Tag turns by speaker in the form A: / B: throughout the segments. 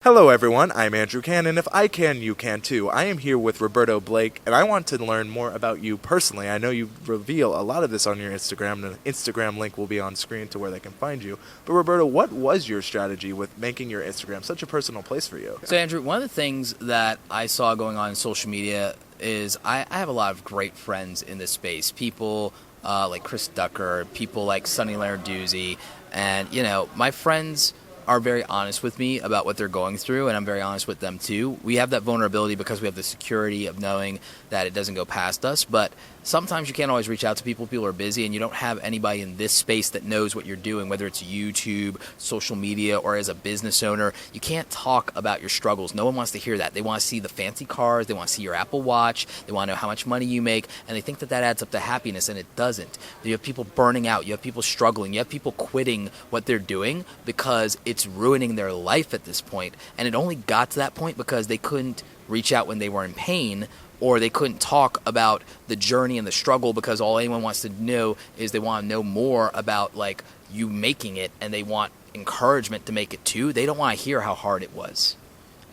A: Hello everyone, I'm Andrew Can, and if I can, you can too. I am here with Roberto Blake, and I want to learn more about you personally. I know you reveal a lot of this on your Instagram, and an Instagram link will be on screen to where they can find you. But Roberto, what was your strategy with making your Instagram such a personal place for you?
B: So Andrew, one of the things that I saw going on in social media is I have a lot of great friends in this space. People like Chris Ducker, people like Sunny Larduzzi, and my friends are very honest with me about what they're going through, and I'm very honest with them too. We have that vulnerability because we have the security of knowing that it doesn't go past us, but sometimes you can't always reach out to people. People are busy, and you don't have anybody in this space that knows what you're doing, whether it's YouTube, social media, or as a business owner. You can't talk about your struggles. No one wants to hear that. They want to see the fancy cars. They want to see your Apple Watch. They want to know how much money you make, and they think that that adds up to happiness, and it doesn't. You have people burning out. You have people struggling. You have people quitting what they're doing because it's ruining their life at this point, and it only got to that point because they couldn't reach out when they were in pain, or they couldn't talk about the journey and the struggle because all anyone wants to know is they want to know more about like you making it, and they want encouragement to make it too. They don't want to hear how hard it was.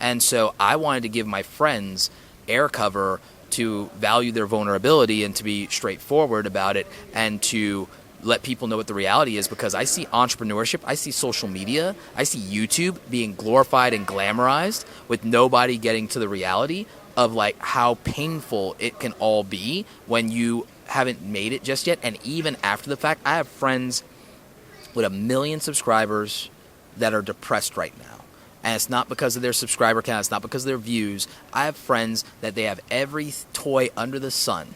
B: And so I wanted to give my friends air cover to value their vulnerability and to be straightforward about it and to let people know what the reality is, because I see entrepreneurship, I see social media, I see YouTube being glorified and glamorized with nobody getting to the reality of like how painful it can all be when you haven't made it just yet. And even after the fact, I have friends with 1 million subscribers that are depressed right now. And it's not because of their subscriber count, it's not because of their views. I have friends that they have every toy under the sun,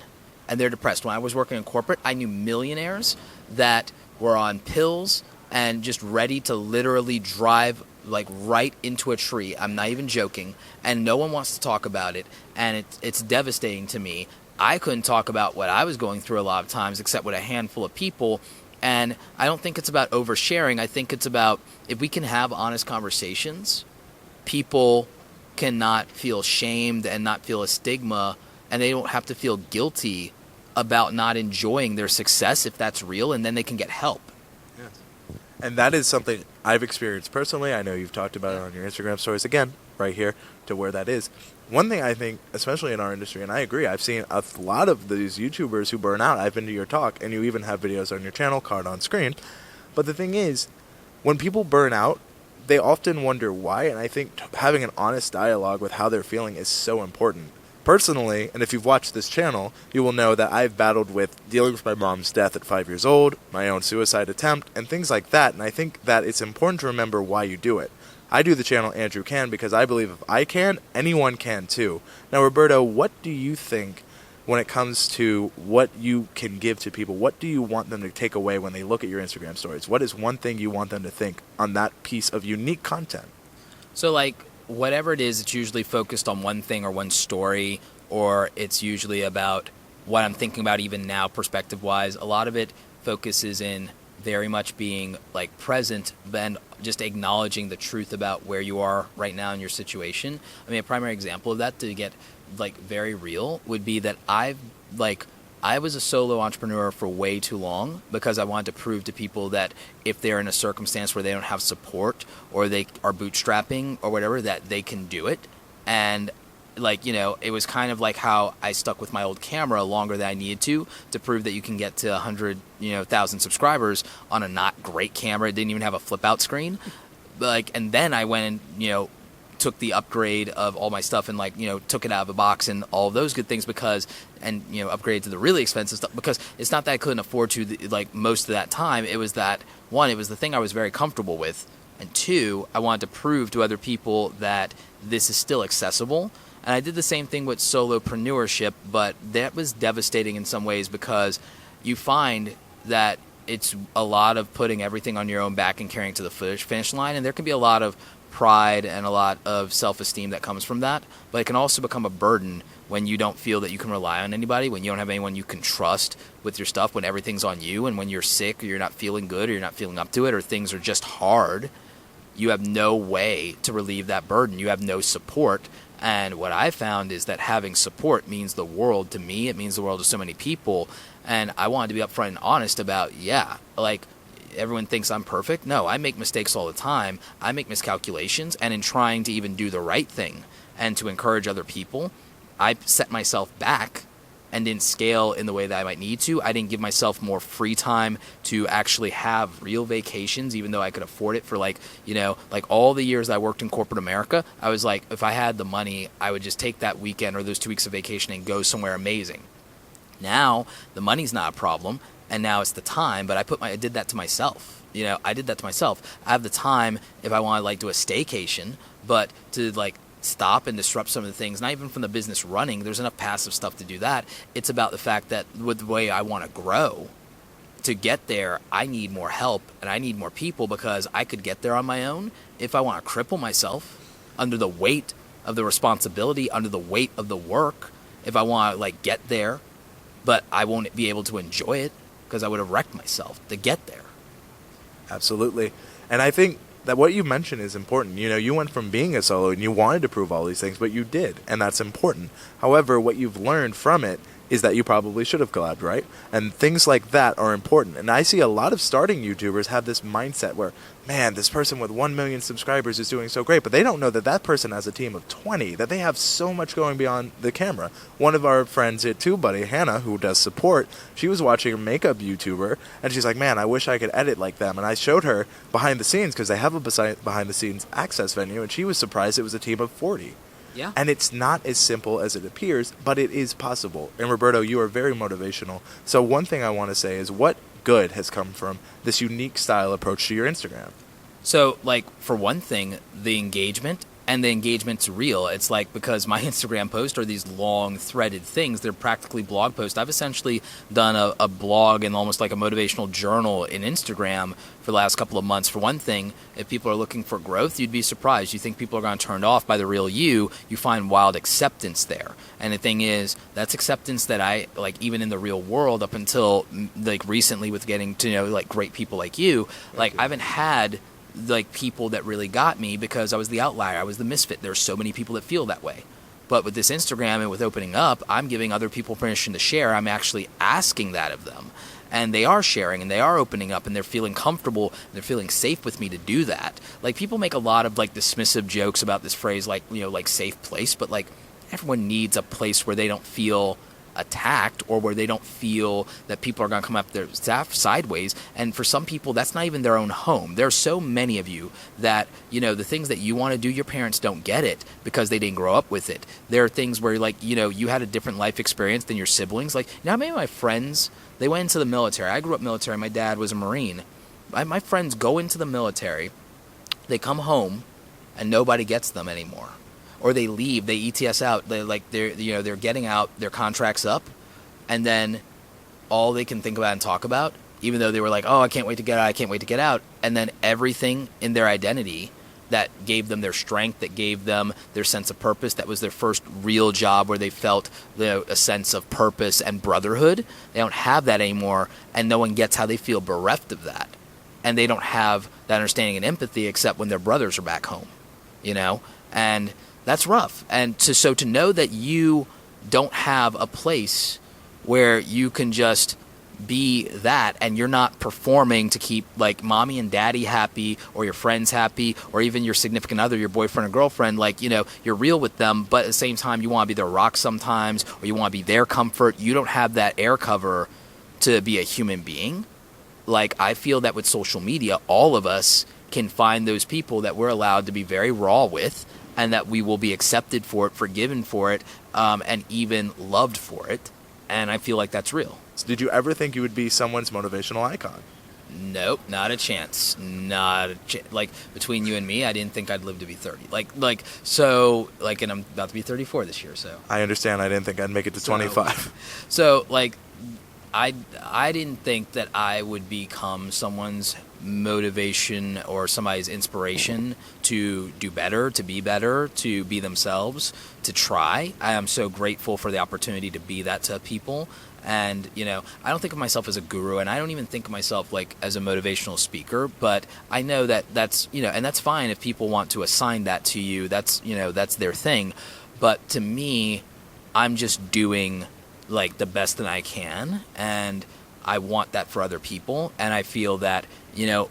B: and they're depressed. When I was working in corporate, I knew millionaires that were on pills and just ready to literally drive like right into a tree. I'm not even joking. And no one wants to talk about it. And it's devastating to me. I couldn't talk about what I was going through a lot of times except with a handful of people. And I don't think it's about oversharing. I think it's about if we can have honest conversations, people cannot feel shamed and not feel a stigma, and they don't have to feel guilty about not enjoying their success if that's real, and then they can get help.
A: Yes. And that is something I've experienced personally. I know you've talked about it on your Instagram stories, again, right here to where that is. One thing I think, especially in our industry, and I agree, I've seen a lot of these YouTubers who burn out. I've been to your talk, and you even have videos on your channel card on screen. But the thing is, when people burn out, they often wonder why, and I think having an honest dialogue with how they're feeling is so important. Personally, and if you've watched this channel, you will know that I've battled with dealing with my mom's death at 5 years old, my own suicide attempt, and things like that, and I think that it's important to remember why you do it. I do the channel Andrew Can because I believe if I can, anyone can too. Now, Roberto, what do you think when it comes to what you can give to people? What do you want them to take away when they look at your Instagram stories? What is one thing you want them to think on that piece of unique content?
B: So like, whatever it is, it's usually focused on one thing or one story, or it's usually about what I'm thinking about even now perspective-wise. A lot of it focuses in very much being like present and just acknowledging the truth about where you are right now in your situation. I mean, a primary example of that, to get like very real, would be that I was a solo entrepreneur for way too long because I wanted to prove to people that if they're in a circumstance where they don't have support or they are bootstrapping or whatever, that they can do it. And it was kind of like how I stuck with my old camera longer than I needed to prove that you can get to 100,000 subscribers on a not great camera. It didn't even have a flip out screen. And then I went and, took the upgrade of all my stuff and took it out of the box and all of those good things upgraded to the really expensive stuff, because it's not that I couldn't afford to most of that time. It was that, one, it was the thing I was very comfortable with, and two, I wanted to prove to other people that this is still accessible. And I did the same thing with solopreneurship, but that was devastating in some ways because you find that it's a lot of putting everything on your own back and carrying to the finish line, and there can be a lot of pride and a lot of self-esteem that comes from that, but it can also become a burden when you don't feel that you can rely on anybody, when you don't have anyone you can trust with your stuff, when everything's on you, and when you're sick or you're not feeling good or you're not feeling up to it or things are just hard, you have no way to relieve that burden. You have no support. And what I found is that having support means the world to me. It means the world to so many people. And I wanted to be upfront and honest about, everyone thinks I'm perfect. No, I make mistakes all the time. I make miscalculations, and in trying to even do the right thing and to encourage other people, I set myself back and didn't scale in the way that I might need to. I didn't give myself more free time to actually have real vacations, even though I could afford it for like all the years I worked in corporate America. I was like, if I had the money, I would just take that weekend or those 2 weeks of vacation and go somewhere amazing. Now the money's not a problem, and now it's the time. But I did that to myself. I did that to myself. I have the time if I want to like do a staycation, but to like stop and disrupt some of the things, not even from the business running, there's enough passive stuff to do that. It's about the fact that with the way I want to grow, to get there, I need more help and I need more people, because I could get there on my own. If I want to cripple myself under the weight of the responsibility, under the weight of the work, if I want to like get there, but I won't be able to enjoy it because I would have wrecked myself to get there.
A: Absolutely. And I think that what you mentioned is important. You went from being a solo and you wanted to prove all these things, but you did, and that's important. However, what you've learned from it is that you probably should have collabed, right? And things like that are important. And I see a lot of starting YouTubers have this mindset where, man, this person with 1 million subscribers is doing so great, but they don't know that that person has a team of 20, that they have so much going beyond the camera. One of our friends here too, buddy, Hannah, who does support, she was watching a makeup YouTuber, and she's like, man, I wish I could edit like them. And I showed her behind the scenes, because they have a behind the scenes access venue, and she was surprised it was a team of 40.
B: Yeah.
A: And it's not as simple as it appears, but it is possible. And Roberto, you are very motivational. So one thing I want to say is, what good has come from this unique style approach to your Instagram?
B: So, like, for one thing, the engagement, and the engagement's real. It's like, because my Instagram posts are these long threaded things, they're practically blog posts. I've essentially done a blog and almost like a motivational journal in Instagram for the last couple of months. For one thing, if people are looking for growth, you'd be surprised. You think people are going to turn off by the real you find wild acceptance there. And the thing is, that's acceptance that I, like, even in the real world, up until like recently with getting to know like great people like you, like I haven't had like people that really got me, because I was the outlier. I was the misfit. There's so many people that feel that way. But with this Instagram and with opening up, I'm giving other people permission to share. I'm actually asking that of them. And they are sharing, and they are opening up, and they're feeling comfortable, and they're feeling safe with me to do that. Like, people make a lot of like dismissive jokes about this phrase, like, like safe place, but like everyone needs a place where they don't feel attacked, or where they don't feel that people are going to come up their sideways. And for some people, that's not even their own home. There's so many of you that, the things that you want to do, your parents don't get it because they didn't grow up with it. There are things where, like, you had a different life experience than your siblings. Like, many of my friends, they went into the military. I grew up military. My dad was a Marine. My friends go into the military, they come home, and nobody gets them anymore. Or they leave, they ETS out, they're getting out, their contract's up, and then all they can think about and talk about, even though they were like, oh, I can't wait to get out, and then everything in their identity that gave them their strength, that gave them their sense of purpose, that was their first real job where they felt a sense of purpose and brotherhood, they don't have that anymore, and no one gets how they feel bereft of that. And they don't have that understanding and empathy except when their brothers are back home, and that's rough. And to know that you don't have a place where you can just be that, and you're not performing to keep like mommy and daddy happy, or your friends happy, or even your significant other, your boyfriend or girlfriend, like, you're real with them, but at the same time you want to be their rock sometimes, or you want to be their comfort. You don't have that air cover to be a human being. Like, I feel that with social media, all of us can find those people that we're allowed to be very raw with, and that we will be accepted for it, forgiven for it, and even loved for it. And I feel like that's real.
A: So did you ever think you would be someone's motivational icon?
B: Nope, not a chance. Like, between you and me, I didn't think I'd live to be 30. And I'm about to be 34 this year, so.
A: I understand. I didn't think I'd make it to 25.
B: So, like, I didn't think that I would become someone's motivation or somebody's inspiration to do better, to be themselves, to try. I am so grateful for the opportunity to be that to people. And, I don't think of myself as a guru, and I don't even think of myself like as a motivational speaker, but I know that that's, and that's fine if people want to assign that to you. That's, that's their thing. But to me, I'm just doing like the best that I can, and I want that for other people. And I feel that,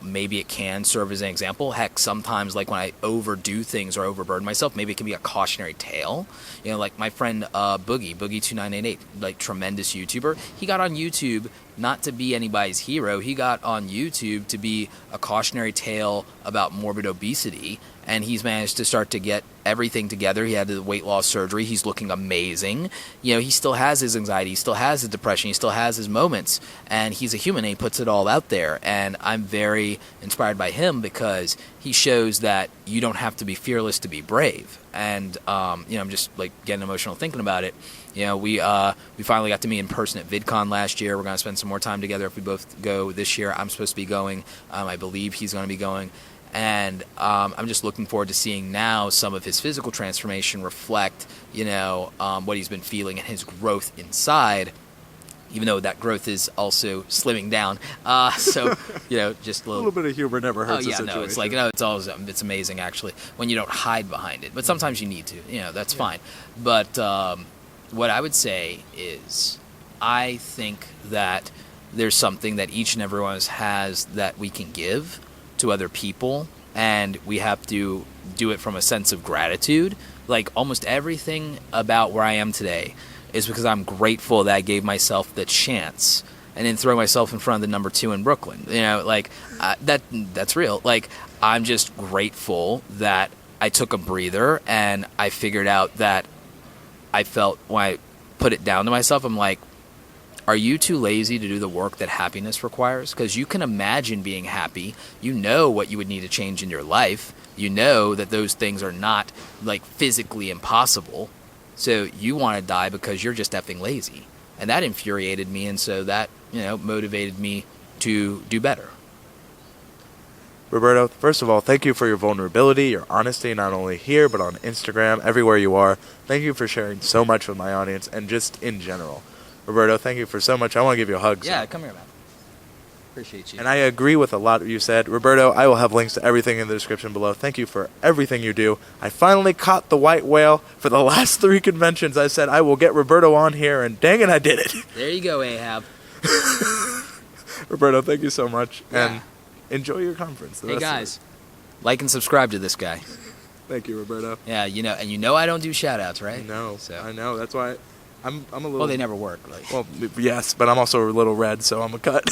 B: maybe it can serve as an example. Heck, sometimes like when I overdo things or overburden myself, maybe it can be a cautionary tale. Like my friend Boogie2988, like tremendous YouTuber. He got on YouTube not to be anybody's hero. He got on YouTube to be a cautionary tale about morbid obesity, and he's managed to start to get everything together. He had the weight loss surgery. He's looking amazing. He still has his anxiety. He still has his depression. He still has his moments, and he's a human, and he puts it all out there. And I'm very inspired by him because he shows that you don't have to be fearless to be brave. And I'm just like getting emotional thinking about it. We finally got to meet in person at VidCon last year. We're going to spend some more time together if we both go this year. I'm supposed to be going. I believe he's going to be going. And I'm just looking forward to seeing now some of his physical transformation reflect, what he's been feeling and his growth inside, even though that growth is also slimming down. So, just a
A: little bit of humor never hurts a situation.
B: No, it's like, it's amazing, actually, when you don't hide behind it. But sometimes you need to, that's fine. But what I would say is I think that there's something that each and every one of us has that we can give to other people, and we have to do it from a sense of gratitude. Like almost everything about where I am today is because I'm grateful that I gave myself the chance and then throw myself in front of the number 2 in Brooklyn. That's real. Like, I'm just grateful that I took a breather and I figured out that I felt when I put it down to myself, I'm like, are you too lazy to do the work that happiness requires? Because you can imagine being happy. You know what you would need to change in your life. You know that those things are not like physically impossible. So you want to die because you're just effing lazy. And that infuriated me. And so that, motivated me to do better.
A: Roberto, first of all, thank you for your vulnerability, your honesty, not only here, but on Instagram, everywhere you are. Thank you for sharing so much with my audience and just in general. Roberto, thank you for so much. I want to give you a hug.
B: Yeah, come here, man. Appreciate you.
A: And I agree with a lot you said. Roberto, I will have links to everything in the description below. Thank you for everything you do. I finally caught the white whale for the last 3 conventions. I said I will get Roberto on here, and dang it, I did it.
B: There you go, Ahab.
A: Roberto, thank you so much.
B: Yeah.
A: And enjoy your conference.
B: Hey, guys. Like and subscribe to this guy.
A: Thank you, Roberto.
B: Yeah, and I don't do shout-outs, right?
A: No,
B: so.
A: I know. That's why I'm a little...
B: Well, they never work.
A: Well, yes, but I'm also a little red, so I'm a cut.